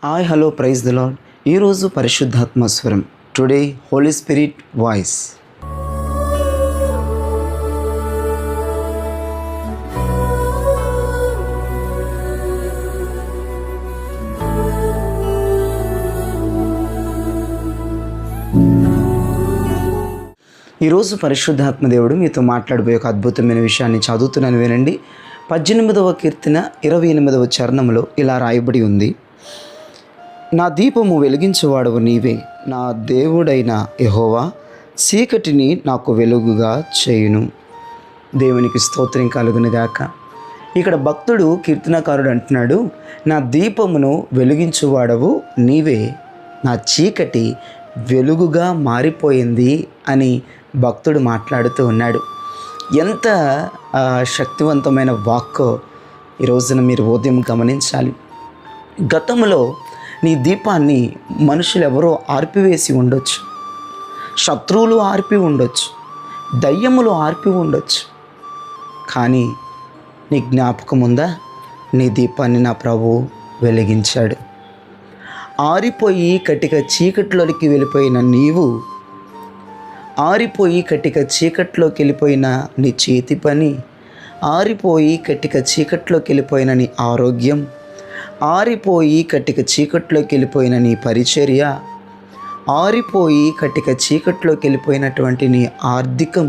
Hi hello praise the lord. ఈరోజు పరిశుద్ధాత్మ స్వరం. Today holy spirit voice. ఈరోజు పరిశుద్ధాత్మ దేవుడు మీతో మాట్లాడబోయే ఒక అద్భుతమైన విషయాన్ని చదువుతున్నాను, వినండి. 18వ కీర్తన 28వ చరణంలో ఇలా రాయబడి ఉంది: నా దీపము వెలిగించువాడవు నీవే, నా దేవుడైన యెహోవా చీకటిని నాకు వెలుగుగా చేయును. దేవునికి స్తోత్రం కలుగునుగాక. ఇక్కడ భక్తుడు కీర్తనకారుడు అంటున్నాడు, నా దీపమును వెలిగించువాడవు నీవే, నా చీకటి వెలుగుగా మారిపోయింది అని భక్తుడు మాట్లాడుతూ ఉన్నాడు. ఎంత శక్తివంతమైన వాక్కో ఈ రోజున మీరు ఉదయం గమనించాలి. గతంలో నీ దీపాన్ని మనుషులు ఎవరో ఆర్పివేసి ఉండొచ్చు, శత్రువులు ఆర్పి ఉండొచ్చు, దయ్యములు ఆర్పి ఉండొచ్చు. కానీ నీ జ్ఞాపకం ఉందా? నీ దీపాన్ని నా ప్రభువు వెలిగించాడు. ఆరిపోయి కటిక చీకట్లోకి వెళ్ళిపోయిన నీవు, ఆరిపోయి కటిక చీకట్లోకి వెళ్ళిపోయిన నీ చేతి పని, ఆరిపోయి కటిక చీకట్లోకి వెళ్ళిపోయిన నీ ఆరోగ్యం, ఆరిపోయి కటిక చీకట్లోకి వెళ్ళిపోయిన నీ పరిచర్య, ఆరిపోయి కటిక చీకట్లోకి వెళ్ళిపోయినటువంటి నీ ఆర్థికం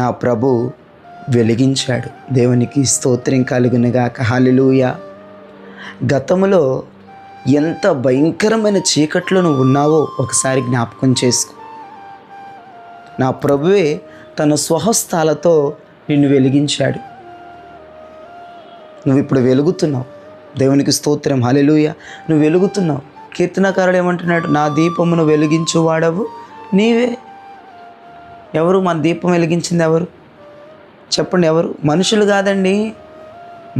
నా ప్రభు వెలిగించాడు. దేవునికి స్తోత్రం కలుగునుగాక. హల్లెలూయా. గతంలో ఎంత భయంకరమైన చీకట్లో నువ్వు ఉన్నావో ఒకసారి జ్ఞాపకం చేసుకో. నా ప్రభువే తన స్వహస్తాలతో నిన్ను వెలిగించాడు. నువ్వు ఇప్పుడు వెలుగుతున్నావు. దేవునికి స్తోత్రం. హల్లెలూయా. నువ్వు వెలుగుతున్నావు. కీర్తనకారుడు ఏమంటున్నాడు? నా దీపమును వెలిగించువాడవు నీవే. ఎవరు మన దీపం వెలిగించింది? ఎవరు చెప్పండి? ఎవరు? మనుషులు కాదండి.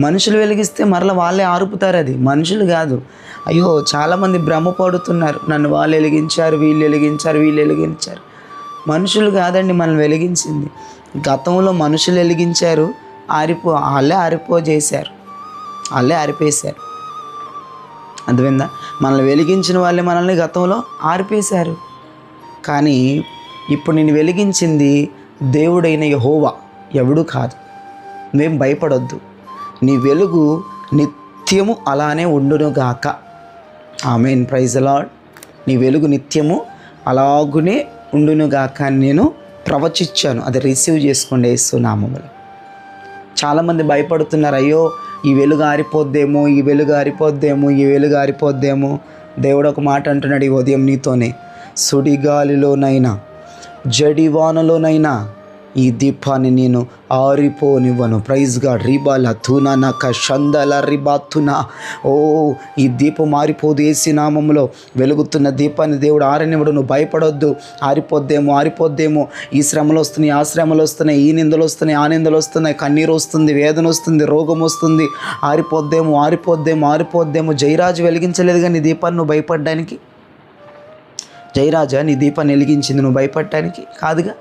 మనుషులు వెలిగిస్తే మరలా వాళ్ళే ఆరుపుతారు. అది మనుషులు కాదు. అయ్యో, చాలామంది భ్రమపడుతున్నారు, నన్ను వాళ్ళు వెలిగించారు, వీళ్ళు వెలిగించారు, వీళ్ళు వెలిగించారు. మనుషులు కాదండి మనల్ని వెలిగించింది. గతంలో మనుషులు వెలిగించారు, వాళ్ళే ఆరిపోజేశారు, వాళ్ళే ఆరిపేశారు. అర్థమైందా? మనల్ని వెలిగించిన వాళ్ళే మనల్ని గతంలో ఆరిపేశారు. కానీ ఇప్పుడు నేను వెలిగించింది దేవుడైన యెహోవా, ఎవడు కాదు. నువ్వేం భయపడొద్దు. నీ వెలుగు నిత్యము అలానే ఉండునుగాక. ఆమేన్. Praise the lord. నీ వెలుగు నిత్యము అలాగునే ఉండునుగాక అని నేను ప్రవచించాను. అది రిసీవ్ చేసుకోండి యేసు నామములో. చాలామంది భయపడుతున్నారు, అయ్యో ఈ వెలుగు ఆరిపోద్దేమో, ఈ వెలుగు ఆరిపోద్దేమో, ఈ వెలుగు ఆరిపోద్దేమో. దేవుడు ఒక మాట అంటున్నాడు ఈ ఉదయం నీతోనే: సుడిగాలిలోనైనా జడివానలోనైనా ఈ దీపాన్ని నేను ఆరిపోనివ్వను. Praise God. రిబాల తునా నక షందల రిబాతునా. ఓ, ఈ దీపం ఆరిపోదు. యేసు నామములో వెలుగుతున్న దీపాన్ని దేవుడు ఆరనివ్వడు. నువ్వు భయపడొద్దు. ఆరిపోద్దేమో. ఈ శ్రమలు వస్తున్నాయి, ఆ శ్రమలు వస్తున్నాయి, ఈ నిందలు వస్తున్నాయి, ఆ నిందలు వస్తున్నాయి, కన్నీరు వస్తుంది, వేదన వస్తుంది, రోగం వస్తుంది. ఆరిపోద్దేమో. జయరాజు వెలిగించలేదు కానీ నీ దీపాన్ని నువ్వు భయపడడానికి. జయరాజా నీ దీపాన్ని వెలిగించింది నువ్వు భయపడటానికి కాదుగా.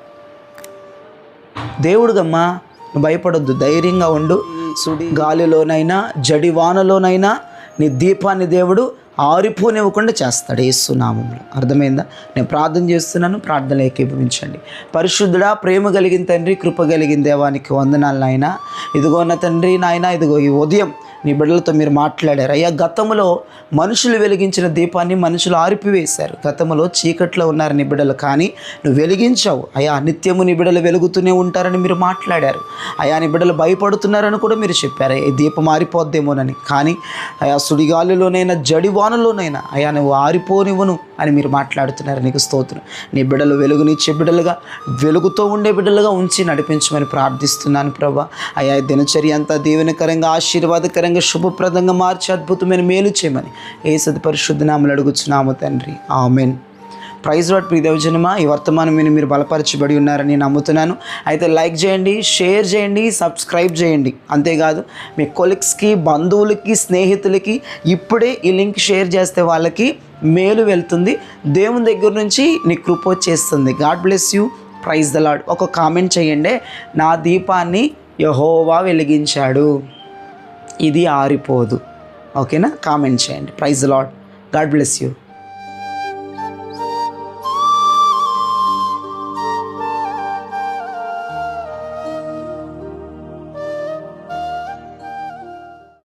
దేవుడుగమ్మా, నువ్వు భయపడొద్దు, ధైర్యంగా ఉండు. సుడి గాలిలోనైనా జడివానలోనైనా నీ దీపాన్ని దేవుడు ఆరిపోనివ్వకుండా చేస్తాడు యేసు నామములో. అర్థమైందా? నేను ప్రార్థన చేస్తున్నాను, ప్రార్థనలు ఏకీభవించండి. పరిశుద్ధుడా, ప్రేమ కలిగిన తండ్రి, కృప కలిగిన దేవానికి వందనాలు నాయన. ఇదిగో నా తండ్రి నాయన, ఇదిగో ఈ ఉదయం నీ బిడ్డలతో మీరు మాట్లాడారు అయ్యా. గతంలో మనుషులు వెలిగించిన దీపాన్ని మనుషులు ఆరిపివేశారు. గతంలో చీకట్లో ఉన్నారు నీ బిడ్డలు, కానీ నువ్వు వెలిగించావు అయ్యా. నిత్యము నీ బిడ్డలు వెలుగుతూనే ఉంటారని మీరు మాట్లాడారు అయ్యా. నీ బిడ్డలు భయపడుతున్నారని కూడా మీరు చెప్పారు, ఈ దీపం ఆరిపోద్దేమోనని. కానీ అయ్యా, సుడిగాలిలోనైనా జడివానలోనైనా అయ్యా నువ్వు ఆరిపోనివ్వను అని మీరు మాట్లాడుతున్నారు. నీకు స్తోత్రం. నీ బిడ్డలు వెలుగునిచ్చే బిడ్డలుగా, వెలుగుతో ఉండే బిడ్డలుగా ఉంచి నడిపించమని ప్రార్థిస్తున్నాను ప్రభా. అయ్యా, దినచర్య అంతా దీవెనకరంగా, ఆశీర్వాదకరంగా, శుభప్రదంగా మార్చి అద్భుతమైన మేలు చేయమని యేసు పరిశుద్ధ నామములో అడుగుచున్నాము తండ్రి. ఆమేన్. Praise lord. ప్రియ దైవజనమా, ఈ వర్తమానం మీరు బలపరచబడి ఉన్నారని నమ్ముతున్నాను. అయితే లైక్ చేయండి, షేర్ చేయండి, సబ్స్క్రైబ్ చేయండి. అంతేకాదు మీ కొలీగ్స్కి, బంధువులకి, స్నేహితులకి ఇప్పుడే ఈ లింక్ షేర్ చేస్తే వాళ్ళకి మేలు వెళ్తుంది. దేవుని దగ్గర నుంచి నీ కృప వచ్చేస్తుంది. God bless you. Praise the lord. ఒక కామెంట్ చేయండి: నా దీపాన్ని యెహోవా వెలిగించాడు, ఇది ఆరిపోదు. ఓకేనా? కామెంట్ చేయండి. Praise lord. God bless you.